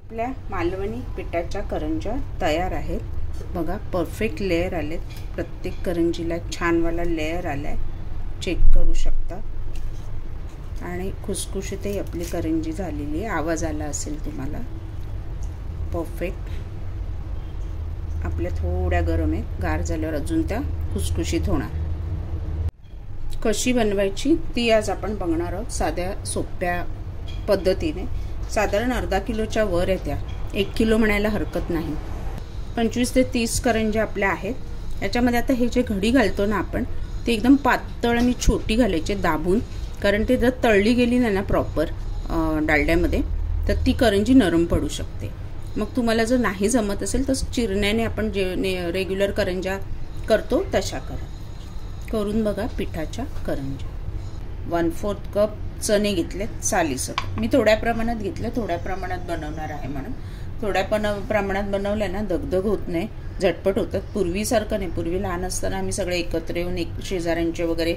आपल्या मालवणी पिठाच्या करंज्या तयार आहेत. बघा परफेक्ट लेयर आलेत. प्रत्येक करंजीला छानवाला लेयर आलाय, चेक करू शकता. आणि खुसखुशीतही आपली करंजी झालेली आहे. आवाज आला असेल तुम्हाला. परफेक्ट. आपल्या थोड्या गरम आहेत, गार झाल्यावर अजून त्या खुसखुशीत होणार. कशी बनवायची ती आज आपण बघणार आहोत, साध्या सोप्या पद्धतीने. साधारण अर्धा किलोच्या वर आहे त्या, 1 किलो म्हणायला हरकत नाही. 25 ते 30 करंज्या आपल्या आहेत. याच्यामध्ये आता हे जे घडी घालतो ना आपण, ते एकदम पातळ आणि छोटी घालायचे दाबून, कारण ते जर तळली गेली नाही ना प्रॉपर डालड्यामध्ये तर ती करंजी नरम पडू शकते. मग तुम्हाला जर नाही जमत असेल तर चिरण्याने आपण जे रेग्युलर करंज्या करतो तशा करून बघा पिठाच्या करंज्या. 1/4 कप चणे घेतलेत सालीसकट. मी थोड्या प्रमाणात घेतले, थोड्या प्रमाणात बनवणार आहे म्हणून. थोड्या प्रमाणात बनवल्या ना दगदग होत नाही, झटपट होतात. पूर्वीसारखं नाही. पूर्वी लहान असताना आम्ही सगळे एकत्र येऊन शेजाऱ्यांचे वगैरे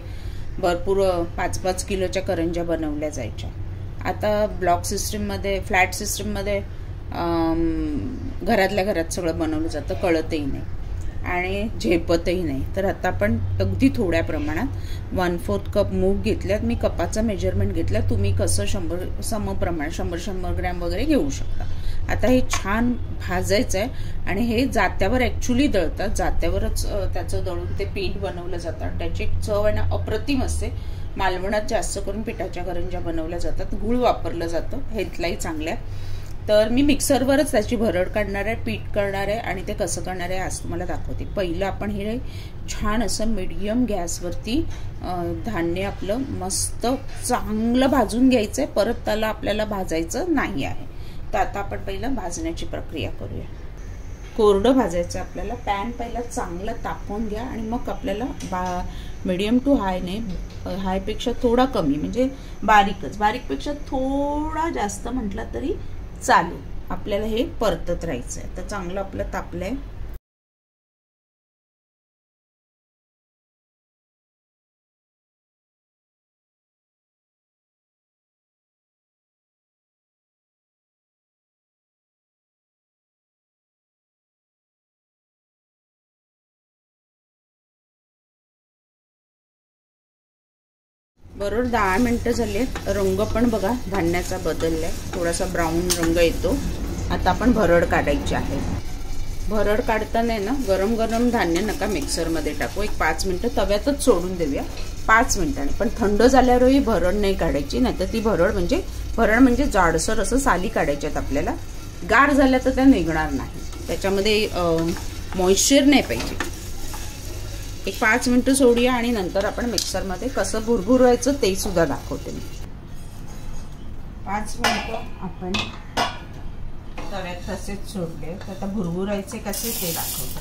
भरपूर 5-5 किलोच्या करंज्या बनवल्या जायच्या. आता ब्लॉक सिस्टीममध्ये, फ्लॅट सिस्टीममध्ये घरातल्या घरात सगळं बनवलं जातं, कळतही नाही आणि झेपतही नाही. तर आता आपण अगदी थोड्या प्रमाणात 1/4 कप मूग घेतल्यात. मी कपाचं मेजरमेंट घेतलं. तुम्ही कसं 100 ग्रॅम वगैरे घेऊ शकता. आता हे छान भाजायचं आहे आणि हे जात्यावर ॲक्च्युली दळतात. जात्यावरच त्याचं दळून ते पीठ बनवलं जातं. त्याची चव आहे ना अप्रतिम असते. मालवणात जास्त करून पिठाच्या करंज्या बनवल्या जातात. गूळ वापरलं जातं, हेल्थलाही चांगल्या. तर मी मिक्सरवरच त्याची भरड काढणार आहे, पीठ करणार आहे आणि ते कसं करणार आहे आज तुम्हाला दाखवते. पहिलं आपण हे छान असं मीडियम गॅसवरती धान्य आपलं मस्त चांगलं भाजून घ्यायचं आहे. परत त्याला आपल्याला भाजायचं नाही आहे. तर आता आपण पहिलं भाजण्याची प्रक्रिया करूया. कोरडं भाजायचं आपल्याला. पॅन पहिला चांगलं तापवून घ्या आणि मग आपल्याला मीडियम टू हाय नाही, हायपेक्षा थोडा कमी, म्हणजे बारीकच, बारीकपेक्षा थोडा जास्त म्हटलं तरी चालेल. आपल्याला हे परतत राहायचं आहे. तर चांगलं आपलं तापलंय. बरोबर 10 मिनिटं झाले. रंग पण बघा धान्याचा बदललाय, थोडासा ब्राऊन रंग येतो. आता आपण भरड काढायची आहे. भरड काढताना ना गरम गरम धान्य नका मिक्सरमध्ये टाकू. एक 5 मिनिटं तव्यातच सोडून देऊया, 5 मिनिटांनी. पण थंड झाल्यावरही भरड नाही काढायची, नाही तर ती भरड म्हणजे जाडसर असं साली काढायच्यात आपल्याला. गार झाल्या तर त्या निघणार नाही, त्याच्यामध्ये मॉइश्चर नाही पाहिजे. एक 5 मिनिटं सोडूया आणि नंतर आपण मिक्सरमध्ये कसं भुरभुरवायचं ते सुद्धा दाखवते मी. 5 मिनिटं आपण तव्यात तसेच सोडले, तर आता भुरभुरायचे कसे ते दाखवते.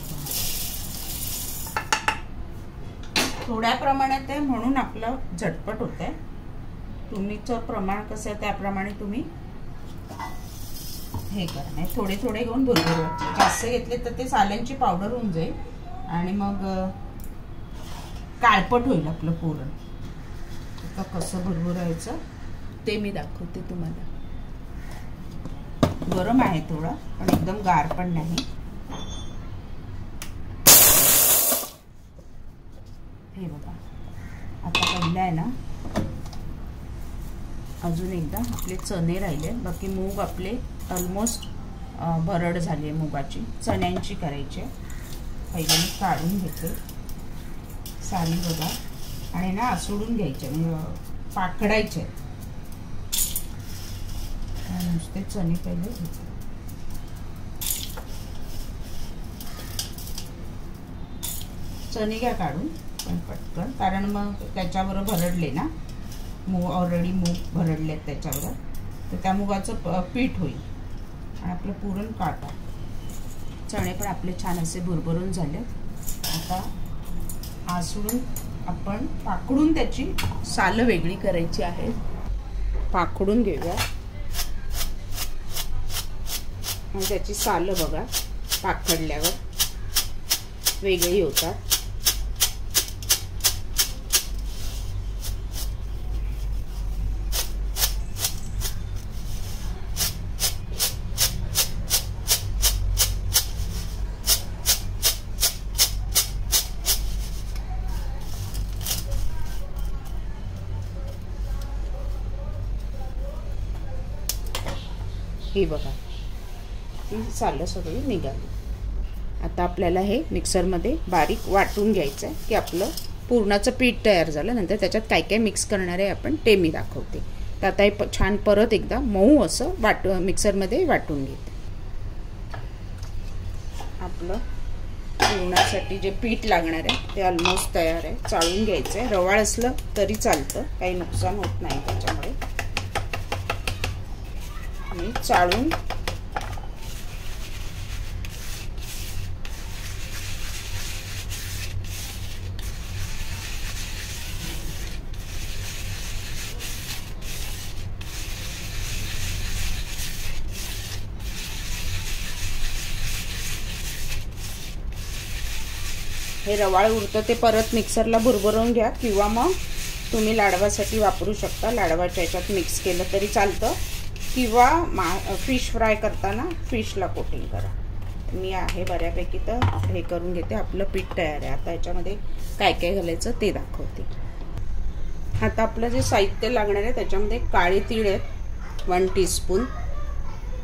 थोड्या प्रमाणात आहे म्हणून आपलं झटपट होत आहे. तुमचं प्रमाण कसं आहे त्याप्रमाणे तुम्ही हे करा. थोडे थोडे घेऊन भुरभुरवायचे. जास्त घेतले तर ते साल्यांची पावडर होऊन जाईल आणि मग काळपट होईल आपलं पुरण. आता कसं भुरभुरायचं ते मी दाखवते तुम्हाला. गरम आहे थोडा, पण एकदम गार पण नाही. हे बघा आता पहिलं आहे ना, अजून एकदा आपले चणे राहिले, बाकी मूग आपले ऑलमोस्ट भरड झाली आहे मुगाची. चण्यांची करायची. पहिले मी काढून घेते साली बघा, आणि ना आसोडून घ्यायचे, म्हणजे पाकडायचे. नुसते चणे पहिले घेते. चणे घ्या काढून पण पटकन, कारण मग त्याच्यावर भरडले ना मूग, ऑलरेडी मूग भरडलेत त्याच्यावर, तर त्या मुगाचं पीठ होईल आणि आपलं पुरण काढा. चणे पण आपले छान असे भुरभुरून झाले. आता आसडून आपण पाकडून त्याची सालं वेगळी करायची आहे. पाकडून घेऊया आणि त्याची सालं बघा पाकडल्यावर वेगळी होतात. हे बघा, ही सालं सगळी निघाली. आता आपल्याला हे मिक्सरमध्ये बारीक वाटून घ्यायचं आहे की आपलं पुरणाचं पीठ तयार झालं. नंतर त्याच्यात काय काय मिक्स करणार आहे आपण ते मी दाखवते. तर आता हे छान परत एकदा मऊ असं मिक्सरमध्ये वाटून घेते. आपलं पुरणासाठी जे पीठ लागणार आहे ते ऑलमोस्ट तयार आहे. चाळून घ्यायचं आहे. रवाळ असलं तरी चालतं, काही नुकसान होत नाही त्याच्यामुळे. आणि चाळून हे रवाळ उरतं ते परत मिक्सरला भुरभरून घ्या, किंवा मग तुम्ही लाडवासाठी वापरू शकता. लाडवाच्या याच्यात मिक्स केलं तरी चालतं, किंवा फिश फ्राय करताना फिशला कोटिंग करा. मी आहे बऱ्यापैकी तर हे करून घेते. आपलं पीठ तयार आहे. आता याच्यामध्ये काय काय घालायचं ते दाखवते. आता आपलं जे साहित्य लागणार आहे त्याच्यामध्ये काळे तीळ आहेत 1 टीस्पून,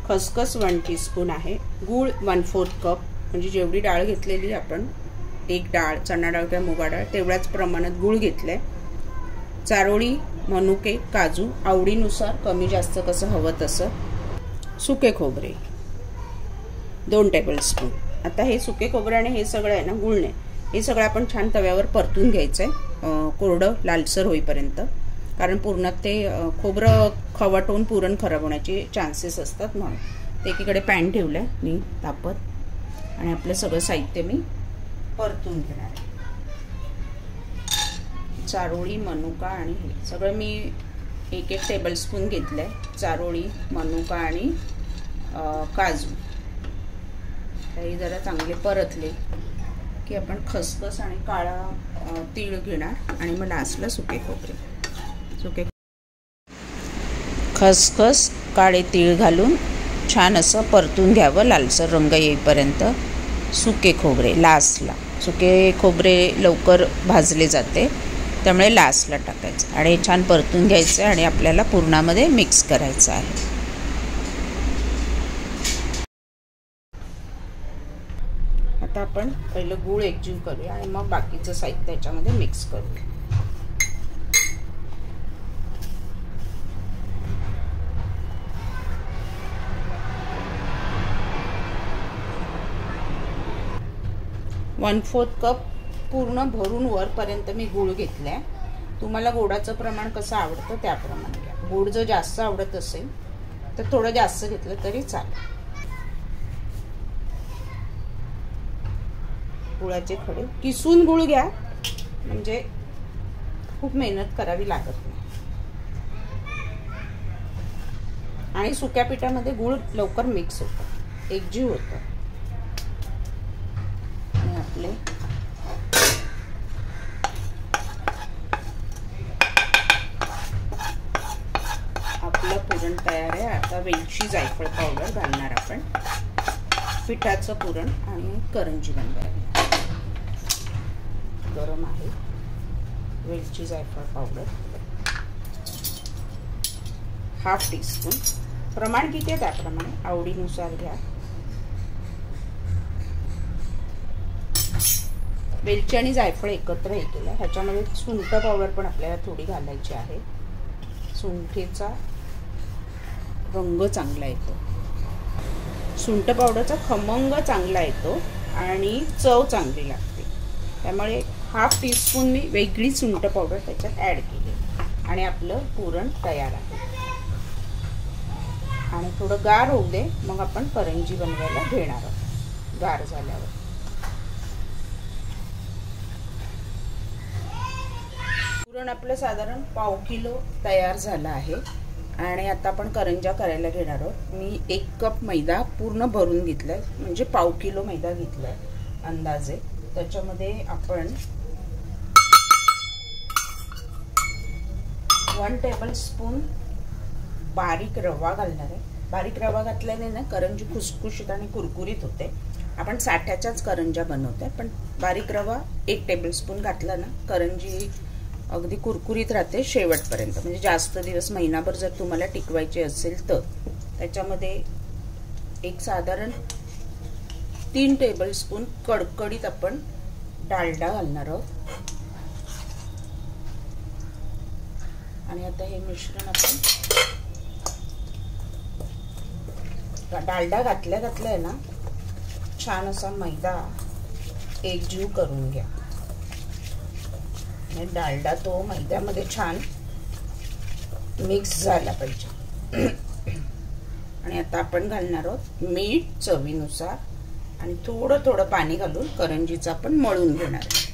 खसखस 1 टीस्पून आहे, गूळ 1/4 कप, म्हणजे जेवढी डाळ घेतलेली आपण, एक डाळ चणा डाळ किंवा मुगा डाळ तेवढ्याच प्रमाणात गूळ घेतलंय, चारोळी, मनुके, काजू आवडीनुसार कमी जास्त कसं हवं तसं, सुके खोबरे 2 टेबलस्पून. आता हे सुके खोबरे आणि हे सगळं आहे ना गुळणे, हे सगळं आपण छान तव्यावर परतून घ्यायचं आहे कोरडं लालसर होईपर्यंत. कारण पुरणात ते खोबरं खवट होऊन पुरण खराब होण्याचे चान्सेस असतात, म्हणून ते एकीकडे पॅन ठेवलं आहे मी तापत. आणि आपलं सगळं साहित्य मी परतून घेणार आहे. चारोळी, मनुका आणि हे सगळं मी 1 टेबलस्पून घेतलंय. चारोळी, मनुका आणि काजू हे जरा चांगले परतले की आपण खसखस आणि काळा तीळ घेणार. आणि मग लास्टला सुके खोबरे, खसखस काळे तीळ घालून छान असं परतून घ्यावं लालसर रंग येईपर्यंत. सुके खोबरे लास्टला, सुके खोबरे लवकर भाजले जाते त्यामुळे लास्टला टाकायचं. आणि छान परतून घ्यायचं आणि आपल्याला पुरणामध्ये मिक्स करायचं आहे. आता आपण पहिलं गूळ एकजीव करूया आणि मग बाकीचं साहित्य त्याच्यामध्ये मिक्स करूया. वन-4 कप पूर्ण भरून वरपर्यंत मी गूळ घेतलाय. तुम्हाला गोडाचं प्रमाण कसं आवडतं त्याप्रमाणे घ्या. गोड जर जास्त आवडत असेल तर थोडं जास्त घेतलं तरी चालेल. गुळाचे खडे किसून गूळ घ्या, म्हणजे खूप मेहनत करावी लागत नाही. आणि सुक्या पिठामध्ये गूळ लवकर मिक्स होतं, एकजीव होतं. आपले आपलं पुरण तयार आहे. आता वेलची, जायफळ पावडर घालणार आपण. पिठाचं पुरण आणि करंजी बनवायला गरम आहे. वेलची, जायफळ पावडर 1/2 टीस्पून. प्रमाण किती आहे त्याप्रमाणे आवडीनुसार घ्या. वेलची आणि जायफळ एकत्र हे केलं. ह्याच्यामध्ये सुंठ पावडर पण आपल्याला थोडी घालायची आहे. सुंठीचा रंग चांगला येतो, सुंठ पावडरचा खमंग चांगला येतो आणि चव चांगली लागते. त्यामुळे 1/2 टीस्पून मी वेगळी सुंठ पावडर त्याच्यात ॲड केली. आणि आपलं पुरण तयार आहे. आणि थोडं गार होऊ दे, मग आपण करंजी बनवायला घेणार आहोत. गार झाल्यावर पुरण आपलं साधारण 1/2 किलो तयार झालं आहे. आणि आता आपण करंजा करायला घेणार आहोत. मी 1 कप मैदा पूर्ण भरून घेतलाय, म्हणजे 1/2 किलो मैदा घेतलाय अंदाजे. त्याच्यामध्ये आपण 1 टेबलस्पून बारीक रवा घालणार आहे. बारीक रवा घातल्याने ना करंजी खुसखुशीत आणि कुरकुरीत होते. आपण साठ्याच्याच करंजा बनवतोय, पण बारीक रवा 1 टेबलस्पून घातला ना करंजी अगदी कुरकुरीत राहते शेवटपर्यंत. म्हणजे जास्त दिवस, महिनाभर जर तुम्हाला टिकवायची असेल तर त्याच्यामध्ये एक साधारण 3 टेबलस्पून कडकडीत आपण डालडा घालणार आहोत. आणि आता हे मिश्रण आपण डालडा घातल्या आहे ना, छान असा मैदा एकजीव करून घ्या. आणि डालडा तो मैद्यामध्ये छान मिक्स झाला पाहिजे. आणि आता आपण घालणार आहोत मीठ चवीनुसार आणि थोडं पाणी घालून करंजीचं आपण मळून घेणार आहे.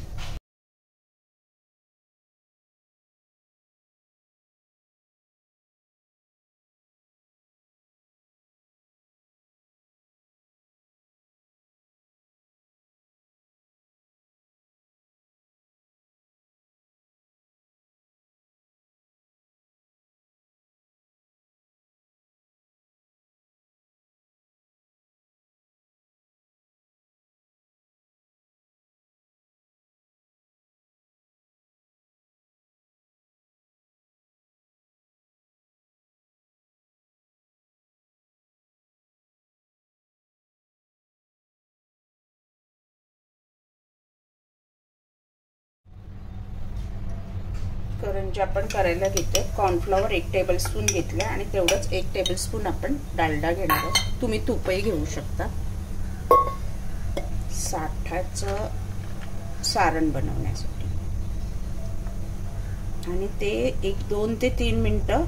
करंजी आपण करायला घेतोय. कॉर्नफ्लॉवर 1 टेबलस्पून घेतलं आणि तेवढंच 1 टेबलस्पून आपण डालडा घेणार आहोत. तुम्ही तुपही घेऊ शकता. साठाचं सारण बनवण्यासाठी. आणि ते 2 ते 3 मिनिटं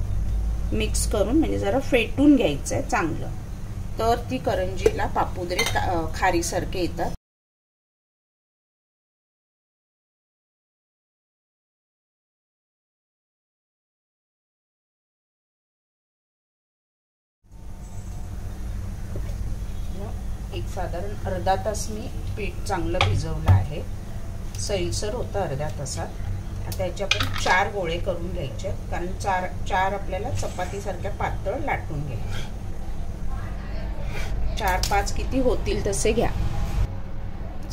मिक्स करून म्हणजे जरा फेटून घ्यायचं आहे चांगलं, तर ती करंजीला पापुद्रे खारीसारखे येतात. एक साधारण अर्धा तास मी पीठ चांगलं भिजवलं आहे. सैलसर होतं अर्ध्या तासात. आता याचे आपण 4 गोळे करून घ्यायचे, कारण 4 आपल्याला चपातीसारख्या पातळ लाटून घ्यायचे. 4-5 किती होतील तसे घ्या,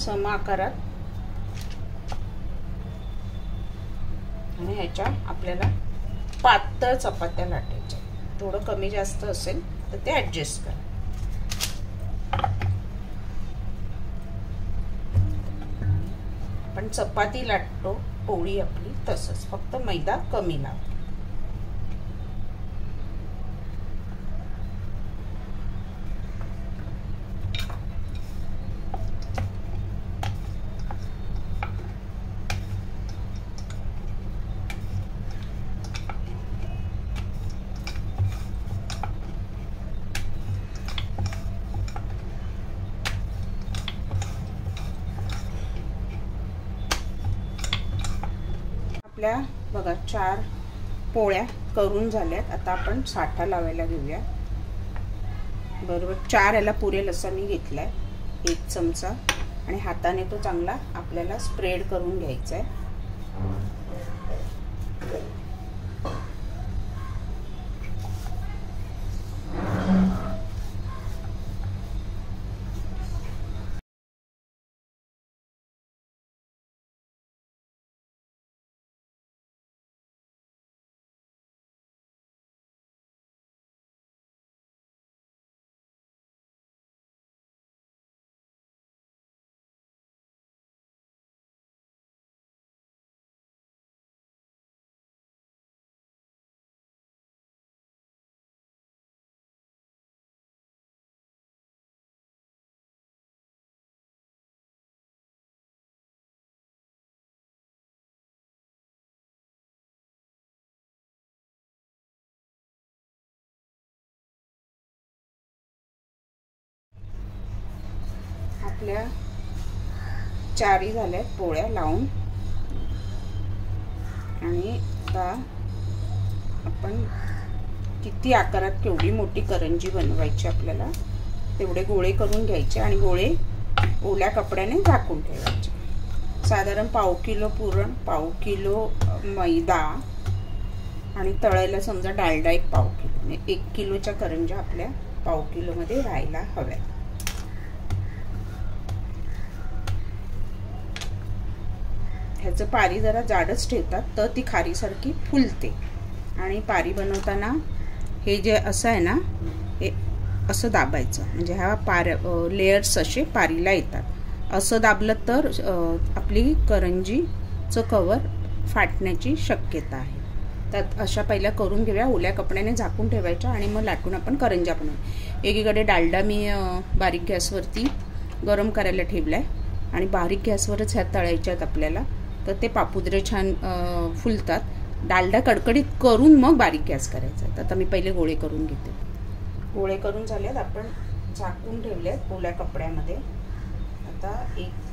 सम आकारात. आणि ह्याच्या आपल्याला पातळ चपात्या लाटायच्या. थोडं कमी जास्त असेल तर ते ॲडजस्ट करा. आपण चपाती लाटतो पोळी आपली तसंच, फक्त मैदा कमी लावा. आपल्या बघा 4 पोळ्या करून झाल्यात. आता आपण साठा लावायला घेऊया. बरोबर 4 याला पुरेल असा मी घेतलाय 1 चमचा. आणि हाताने तो चांगला आपल्याला स्प्रेड करून घ्यायचा आहे. आपल्या 4 झाल्यात पोळ्या लावून. आणि आता आपण किती आकारात केवढी मोठी करंजी बनवायची आपल्याला तेवढे गोळे करून घ्यायचे आणि गोळे ओल्या कपड्याने झाकून ठेवायचे. साधारण पाव किलो पुरण, पाव किलो मैदा आणि तळायला समजा डालडा 1 पाव किलो. म्हणजे 1 किलोच्या करंज्या आपल्या पाव किलो मध्ये राहायला हव्या. ह्याचं पारी जरा जाडच ठेवतात तर ती खारीसारखी फुलते. आणि पारी बनवताना हे जे असं आहे ना, हे असं दाबायचं, म्हणजे हा लेयर्स असे पारीला येतात। असं दाबलं तर आपली करंजीचं कवर फाटण्याची शक्यता आहे। तर अशा पहिल्या करून घेऊया, ओल्या कपड्याने झाकून ठेवायच्या आणि मग लाटून आपण करंज्या बनवू। एकीकडे डालडा मी बारीक गॅसवरती गरम करायला ठेवलाय आणि बारीक गॅसवरच ह्या तळायच्या आहेत आपल्याला, तर ते पापुद्रे छान फुलतात। डालडा कडकडीत करून मग बारीक गॅस करायचा। तर आता मी पहिले गोळे करून घेते। गोळे करून झालेत, आपण झाकून ठेवलेत ओल्या कपड्यामध्ये। आता एक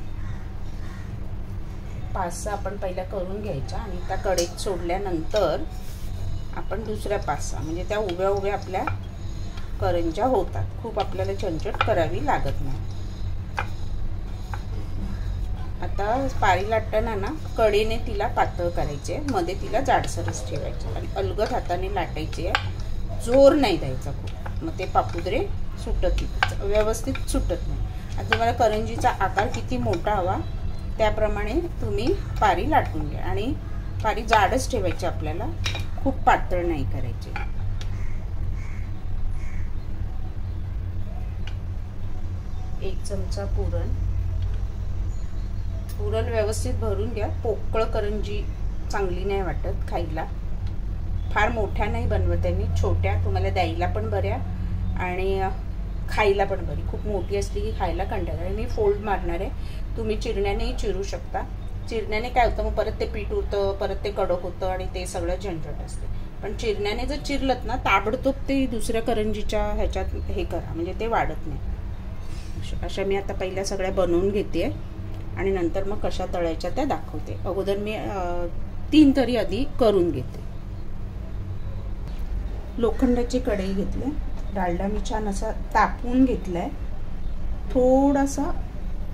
5-6 आपण पहिल्या करून घ्यायच्या आणि त्या कढईत सोडल्यानंतर आपण दुसऱ्या 5-6 म्हणजे त्या उभ्या उभ्या आपल्या करंज्या होतात। खूप आपल्याला झंझट करावी लागत नाही। आता पारी लाटताना ना कडेने तिला पातळ करायचे, मध्ये तिला जाडसरच ठेवायचे आणि अलगद हाताने लाटायचे, जोर नाही द्यायचा खूप, मग ते पापुद्रे सुटत नाही, व्यवस्थित सुटत नाही। आता तुम्हाला करंजीचा आकार किती मोठा हवा त्याप्रमाणे तुम्ही पारी लाटून घ्या आणि पारी जाडच ठेवायची आपल्याला, खूप पातळ नाही करायची। एक चमचा पुरण व्यवस्थित भरून घ्या। पोकळ करंजी चांगली नाही वाटत खायला, फार मोठ्या नाही बनवत आहे मी, छोट्या तुम्हाला द्यायला पण बऱ्या आणि खायला पण बरी। खूप मोठी असली की खायला कंटाळा, आणि मी फोल्ड मारणार आहे। तुम्ही चिरण्यानेही चिरू शकता। चिरण्याने काय होतं, मग परत ते पीठ उरतं, परत ते कडक होतं आणि ते सगळं झंझट असते। पण चिरण्याने जर चिरलत ना ताबडतोब ते दुसऱ्या करंजीच्या ह्याच्यात हे करा, म्हणजे ते वाढत नाही। अशा मी आता पहिल्या सगळ्या बनवून घेते आणि नंतर मग कशा तळायच्या त्या दाखवते। अगोदर मी 3 तरी आधी करून घेते। लोखंडाची कढई घेतली, डालडा मी छान असा तापवून घेतलाय, थोडासा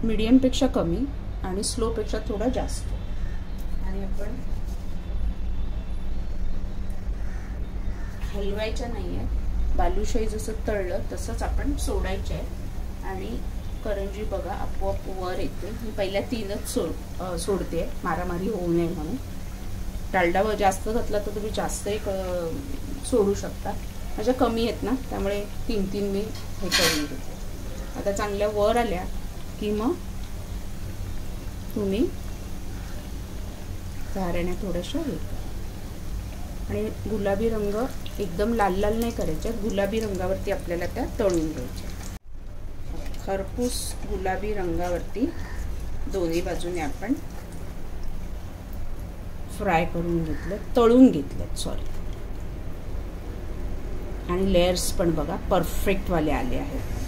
मीडियम पेक्षा कमी आणि स्लो पेक्षा थोडा जास्त, आणि आपण हलवायचं नाहीये, बालुशाही जसं तळलं तसंच आपण सोडायचं आहे आणि करंजी बघा आपोआप वर येते। मी पहिल्या 3च सोडते, मारामारी होऊ नये म्हणून। डालडा जास्त घातला तर तुम्ही जास्तही सोडू शकता, माझ्या कमी आहेत ना त्यामुळे 3 मी हे करून घेते। आता चांगल्या वर आल्या की मग तुम्ही झाऱ्याने थोडंसं हे आणि गुलाबी रंग एकदम लाल लाल नाही करायचे, गुलाबी रंगावरती आपल्याला त्या तळून घ्यायच्या। खरपूस गुलाबी रंगावरती दोन्ही बाजूने आपण फ्राय करून घेतले, तळून घेतले सॉरी, आणि लेयर्स पण बघा परफेक्ट वाले आले आहेत।